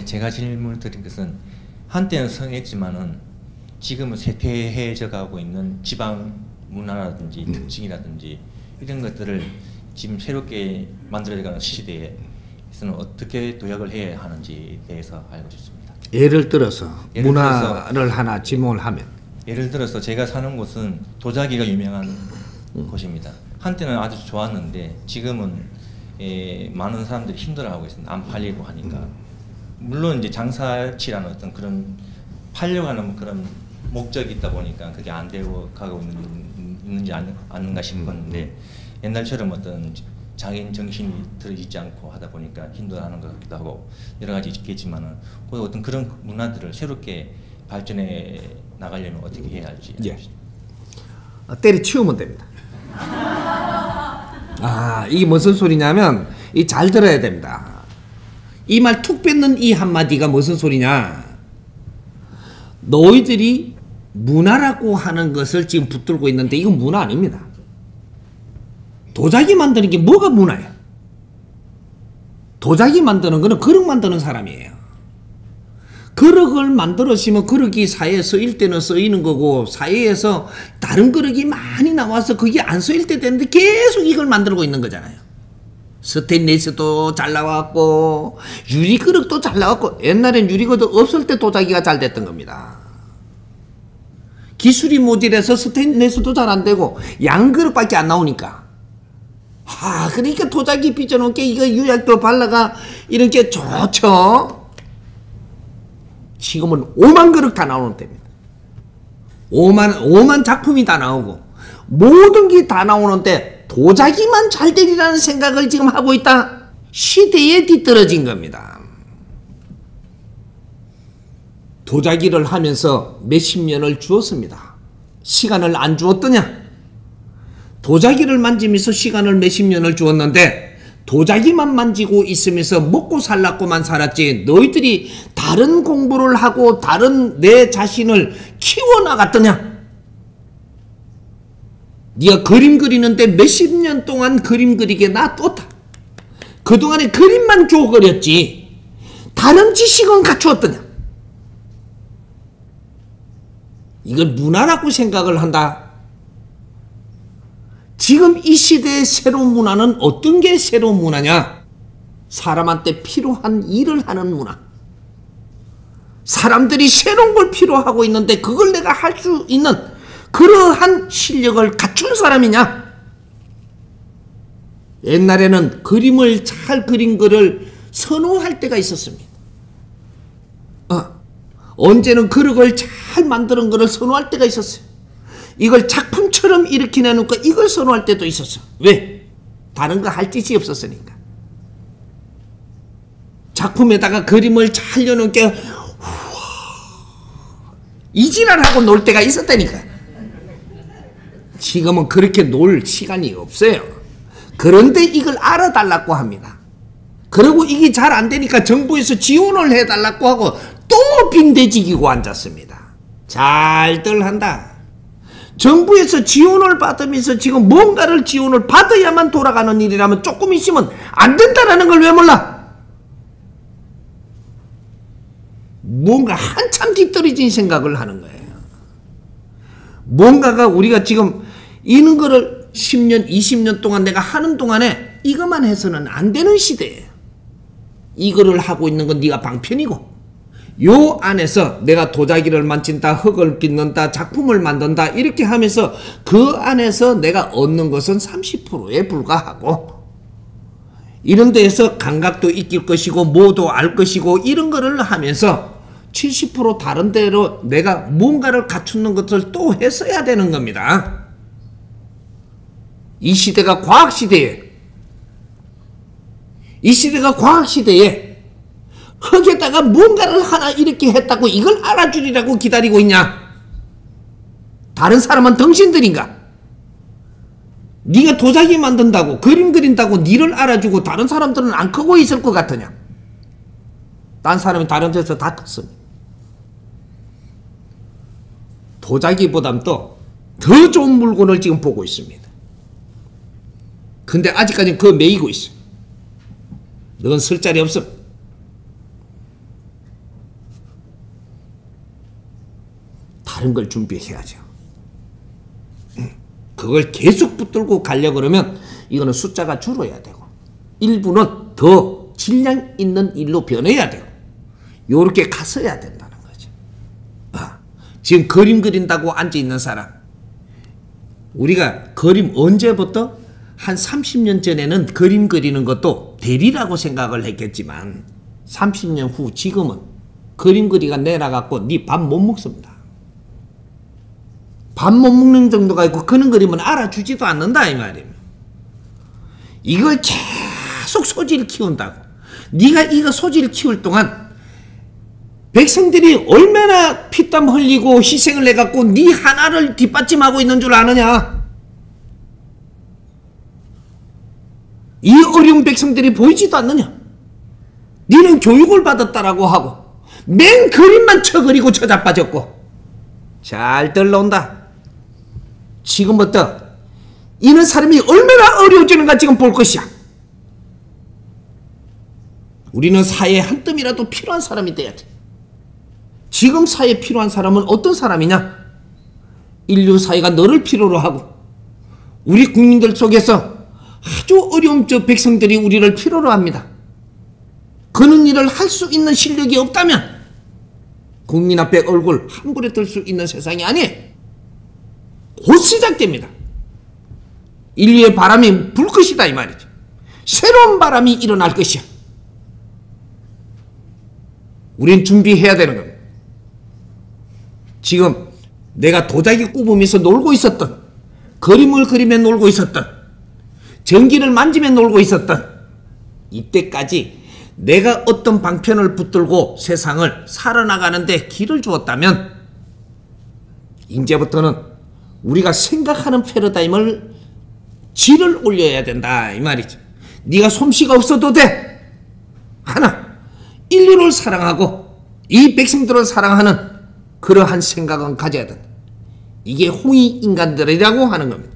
제가 질문을 드린 것은 한때는 성했지만은 지금은 쇠퇴해져 가고 있는 지방 문화라든지 특징이라든지 이런 것들을 지금 새롭게 만들어가는 시대에서는 어떻게 도약을 해야 하는지에 대해서 알고 싶습니다. 예를 들어서 문화를 하나 지목을 하면, 예를 들어서 제가 사는 곳은 도자기가 유명한 곳입니다. 한때는 아주 좋았는데 지금은 많은 사람들이 힘들어하고 있습니다. 안 팔리고 하니까. 물론 이제 장사치라는 어떤 그런 팔려고 하는 그런 목적이 있다 보니까 그게 안 되고 가고 있는지 않는가 싶었는데, 옛날처럼 어떤 장인 정신이 들어있지 않고 하다 보니까 힘들어하는 것 같기도 하고 여러 가지 있겠지만은, 어떤 그런 문화들을 새롭게 발전해 나가려면 어떻게 해야 할지. 예. 때려치우면 됩니다. 이게 무슨 소리냐면, 이 잘 들어야 됩니다. 이 말 툭 뱉는 이 한마디가 무슨 소리냐. 너희들이 문화라고 하는 것을 지금 붙들고 있는데 이건 문화 아닙니다. 도자기 만드는 게 뭐가 문화야? 도자기 만드는 거는 그릇 만드는 사람이에요. 그릇을 만들었으면 그릇이 사회에 쓰일 때는 쓰이는 거고, 사회에서 다른 그릇이 많이 나와서 그게 안 쓰일 때 되는데 계속 이걸 만들고 있는 거잖아요. 스테인리스도 잘 나왔고 유리그릇도 잘 나왔고, 옛날엔 유리그릇 없을 때 도자기가 잘 됐던 겁니다. 기술이 모자라서 스테인리스도 잘 안 되고 양그릇밖에 안 나오니까. 그러니까 도자기 빚어놓은 게 이거 유약도 발라가 이런 게 좋죠. 지금은 5만 그릇 다 나오는 때입니다. 5만 작품이 다 나오고 모든 게 다 나오는데 도자기만 잘 되리라는 생각을 지금 하고 있다. 시대에 뒤떨어진 겁니다. 도자기를 하면서 몇십 년을 주었습니다. 시간을 안 주었더냐? 도자기를 만지면서 시간을 몇십 년을 주었는데 도자기만 만지고 있으면서 먹고 살라고만 살았지, 너희들이 다른 공부를 하고 다른 내 자신을 키워나갔더냐? 네가 그림 그리는데 몇십 년 동안 그림 그리게 놔뒀다. 그동안에 그림만 쪼그렸지 다른 지식은 갖추었더냐? 이걸 문화라고 생각을 한다. 지금 이 시대의 새로운 문화는 어떤 게 새로운 문화냐? 사람한테 필요한 일을 하는 문화. 사람들이 새로운 걸 필요하고 있는데 그걸 내가 할 수 있는 그러한 실력을 갖춘 사람이냐? 옛날에는 그림을 잘 그린 거를 선호할 때가 있었습니다. 언제는 그릇을 잘 만드는 거를 선호할 때가 있었어요. 이걸 작품처럼 이렇게 내놓고 이걸 선호할 때도 있었어. 왜? 다른 거 할 짓이 없었으니까. 작품에다가 그림을 잘 넣어놓게 이지랄하고 놀 때가 있었다니까. 지금은 그렇게 놀 시간이 없어요. 그런데 이걸 알아달라고 합니다. 그리고 이게 잘 안 되니까 정부에서 지원을 해달라고 하고 또 빈대지기고 앉았습니다. 잘들 한다. 정부에서 지원을 받으면서 지금 뭔가를 지원을 받아야만 돌아가는 일이라면 조금 있으면 안 된다라는 걸 왜 몰라? 뭔가 한참 뒤떨어진 생각을 하는 거예요. 뭔가가 우리가 지금 이런 거를 10년, 20년 동안 내가 하는 동안에 이것만 해서는 안 되는 시대예요. 이거를 하고 있는 건 네가 방편이고, 요 안에서 내가 도자기를 만진다, 흙을 빚는다, 작품을 만든다 이렇게 하면서 그 안에서 내가 얻는 것은 30%에 불과하고, 이런 데에서 감각도 익힐 것이고 뭐도 알 것이고 이런 거를 하면서 70% 다른 데로 내가 뭔가를 갖추는 것을 또 했어야 되는 겁니다. 이 시대가 과학시대에, 이 시대가 과학시대에 흙에다가 뭔가를 하나 이렇게 했다고 이걸 알아주리라고 기다리고 있냐? 다른 사람은 당신들인가? 네가 도자기 만든다고 그림 그린다고 니를 알아주고 다른 사람들은 안 크고 있을 것 같으냐? 딴 사람이 다른 데서 다 컸습니다. 도자기보다도 더 좋은 물건을 지금 보고 있습니다. 근데 아직까지는 그거 매이고 있어. 너는 쓸 자리 없음. 다른 걸 준비해야죠. 그걸 계속 붙들고 가려고 그러면 이거는 숫자가 줄어야 되고 일부는 더 질량 있는 일로 변해야 되고 요렇게 갔어야 된다는 거죠. 지금 그림 그린다고 앉아있는 사람, 우리가 그림 언제부터? 한 30년 전에는 그림 그리는 것도 대리라고 생각을 했겠지만 30년 후 지금은 그림 그리가 내려갖고 네 밥 못 먹습니다. 밥 못 먹는 정도가 있고 그런 그림은 알아주지도 않는다 이 말이에요. 이걸 계속 소질 키운다고. 네가 이거 소질 키울 동안 백성들이 얼마나 피땀 흘리고 희생을 해갖고 네 하나를 뒷받침하고 있는 줄 아느냐. 이 어려운 백성들이 보이지도 않느냐. 니는 교육을 받았다라고 하고 맨 그림만 쳐그리고 쳐자빠졌고. 잘 들러온다. 지금부터 이는 사람이 얼마나 어려워지는가 지금 볼 것이야. 우리는 사회에 한 뜸이라도 필요한 사람이 돼야 돼. 지금 사회에 필요한 사람은 어떤 사람이냐? 인류 사회가 너를 필요로 하고 우리 국민들 속에서 아주 어려운 저 백성들이 우리를 필요로 합니다. 그런 일을 할 수 있는 실력이 없다면 국민 앞에 얼굴 함부로 들 수 있는 세상이 아니에요. 곧 시작됩니다. 인류의 바람이 불 것이다 이 말이죠. 새로운 바람이 일어날 것이야. 우린 준비해야 되는 겁니다. 지금 내가 도자기 굽으면서 놀고 있었던, 그림을 그리며 놀고 있었던, 전기를 만지며 놀고 있었던 이때까지 내가 어떤 방편을 붙들고 세상을 살아나가는데 길을 주었다면 이제부터는 우리가 생각하는 패러다임을 질을 올려야 된다 이 말이죠. 네가 솜씨가 없어도 돼. 하나, 인류를 사랑하고 이 백성들을 사랑하는 그러한 생각은 가져야 된다. 이게 홍익인간들이라고 하는 겁니다.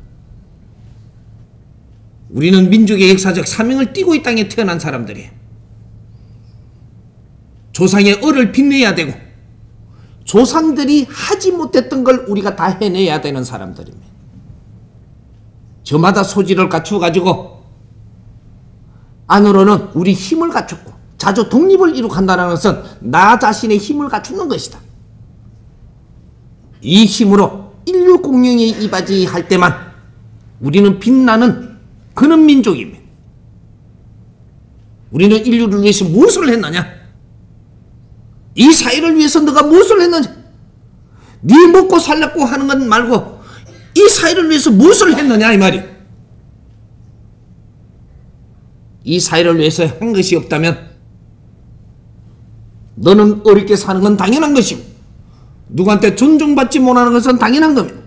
우리는 민족의 역사적 사명을 띠고 이 땅에 태어난 사람들이에요. 조상의 얼을 빛내야 되고 조상들이 하지 못했던 걸 우리가 다 해내야 되는 사람들입니다. 저마다 소질을 갖추어가지고 안으로는 우리 힘을 갖췄고 자주 독립을 이룩한다는 것은 나 자신의 힘을 갖추는 것이다. 이 힘으로 인류 공룡에 이바지할 때만 우리는 빛나는 그런 민족입니다. 우리는 인류를 위해서 무엇을 했느냐? 이 사회를 위해서 너가 무엇을 했느냐? 네 먹고 살려고 하는 건 말고 이 사회를 위해서 무엇을 했느냐 이 말이야. 이 사회를 위해서 한 것이 없다면 너는 어렵게 사는 건 당연한 것이고 누구한테 존중받지 못하는 것은 당연한 겁니다.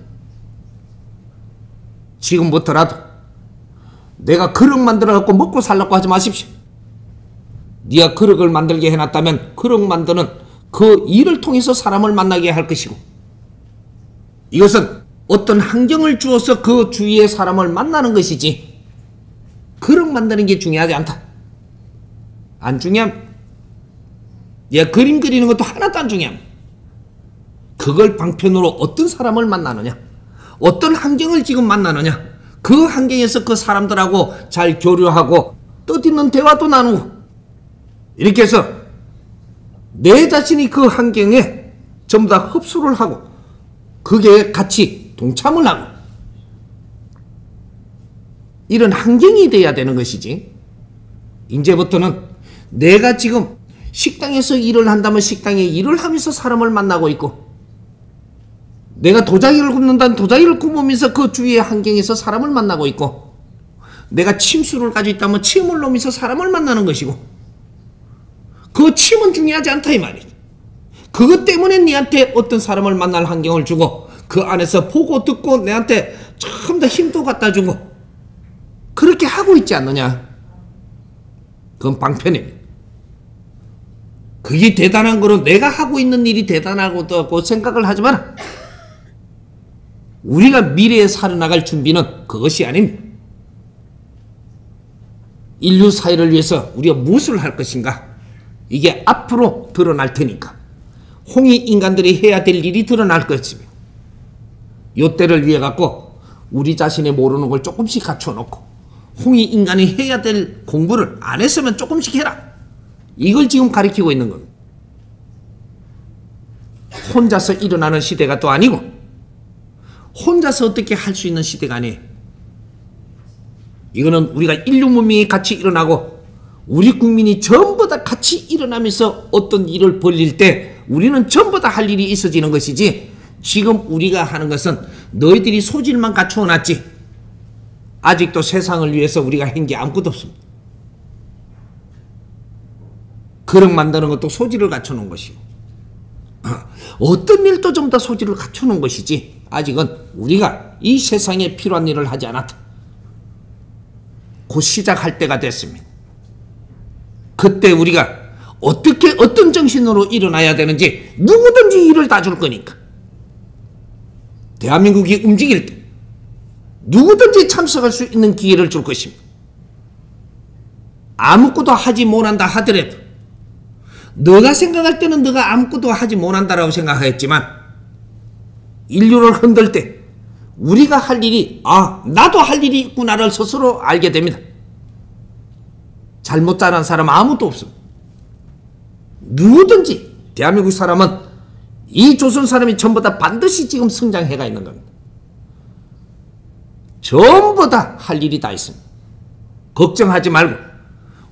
지금부터라도 내가 그릇 만들어갖고 먹고 살려고 하지 마십시오. 네가 그릇을 만들게 해놨다면 그릇 만드는 그 일을 통해서 사람을 만나게 할 것이고 이것은 어떤 환경을 주어서 그 주위의 사람을 만나는 것이지 그릇 만드는 게 중요하지 않다. 안 중요합니다. 네가 그림 그리는 것도 하나도 안 중요합니다. 그걸 방편으로 어떤 사람을 만나느냐, 어떤 환경을 지금 만나느냐, 그 환경에서 그 사람들하고 잘 교류하고 뜻있는 대화도 나누고 이렇게 해서 내 자신이 그 환경에 전부 다 흡수를 하고 그게 같이 동참을 하고 이런 환경이 돼야 되는 것이지. 이제부터는 내가 지금 식당에서 일을 한다면 식당에 일을 하면서 사람을 만나고 있고 내가 도자기를 굽는다면 도자기를 굽으면서 그 주위의 환경에서 사람을 만나고 있고 내가 침수를 가지고 있다면 침을 놓으면서 사람을 만나는 것이고 그 침은 중요하지 않다 이 말이지. 그것 때문에 네한테 어떤 사람을 만날 환경을 주고 그 안에서 보고 듣고 내한테 참 더 힘도 갖다 주고 그렇게 하고 있지 않느냐. 그건 방편입니다. 그게 대단한 거로 내가 하고 있는 일이 대단하고 생각을 하지 마라. 우리가 미래에 살아나갈 준비는 그것이 아닙니다. 인류 사회를 위해서 우리가 무엇을 할 것인가 이게 앞으로 드러날 테니까 홍익인간들이 해야 될 일이 드러날 것입니다. 요 때를 위해 갖고 우리 자신이 모르는 걸 조금씩 갖춰놓고 홍익 인간이 해야 될 공부를 안 했으면 조금씩 해라. 이걸 지금 가리키고 있는 겁니다. 혼자서 일어나는 시대가 또 아니고 혼자서 어떻게 할 수 있는 시대가 아니에요. 이거는 우리가 인류 문명이 같이 일어나고 우리 국민이 전부 다 같이 일어나면서 어떤 일을 벌릴 때 우리는 전부 다 할 일이 있어지는 것이지, 지금 우리가 하는 것은 너희들이 소질만 갖추어 놨지 아직도 세상을 위해서 우리가 한 게 아무것도 없습니다. 그릇 만드는 것도 소질을 갖춰 놓은 것이고 어떤 일도 좀 더 소질을 갖춰 놓은 것이지 아직은 우리가 이 세상에 필요한 일을 하지 않았다. 곧 시작할 때가 됐습니다. 그때 우리가 어떻게 어떤 정신으로 일어나야 되는지 누구든지 일을 다 줄 거니까. 대한민국이 움직일 때 누구든지 참석할 수 있는 기회를 줄 것입니다. 아무것도 하지 못한다 하더라도 너가 생각할 때는 너가 아무것도 하지 못한다라고 생각하겠지만 인류를 흔들 때 우리가 할 일이 나도 할 일이 있구나를 스스로 알게 됩니다. 잘못 자란 사람 아무도 없습니다. 누구든지 대한민국 사람은 이 조선 사람이 전부 다 반드시 지금 성장해가 있는 겁니다. 전부 다 할 일이 다 있습니다. 걱정하지 말고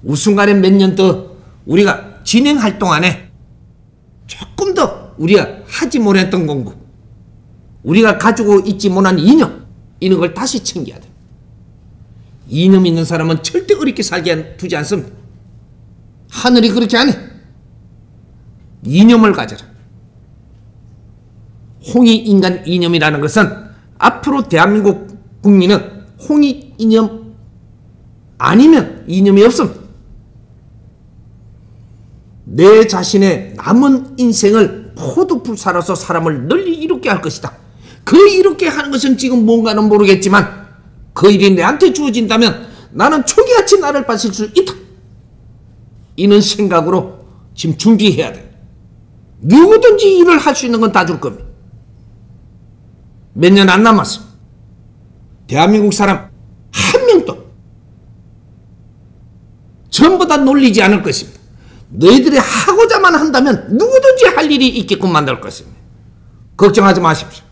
우순간에 몇 년 더 우리가 진행할 동안에 조금 더 우리가 하지 못했던 공부, 우리가 가지고 있지 못한 이념, 이런 걸 다시 챙겨야 돼. 이념 있는 사람은 절대 어렵게 살게 두지 않습니다. 하늘이 그렇게 안 해. 이념을 가져라. 홍익 인간 이념이라는 것은 앞으로 대한민국 국민은 홍익 이념 아니면 이념이 없습니다. 내 자신의 남은 인생을 포도풀 살아서 사람을 널리 이롭게 할 것이다. 그 이롭게 하는 것은 지금 뭔가는 모르겠지만 그 일이 내한테 주어진다면 나는 초기같이 나를 바칠 수 있다. 이런 생각으로 지금 준비해야 돼. 누구든지 일을 할 수 있는 건 다 줄 겁니다. 몇 년 안 남았어. 대한민국 사람 한 명도 전부 다 놀리지 않을 것입니다. 너희들이 하고자만 한다면 누구든지 할 일이 있게끔 만들 것입니다. 걱정하지 마십시오.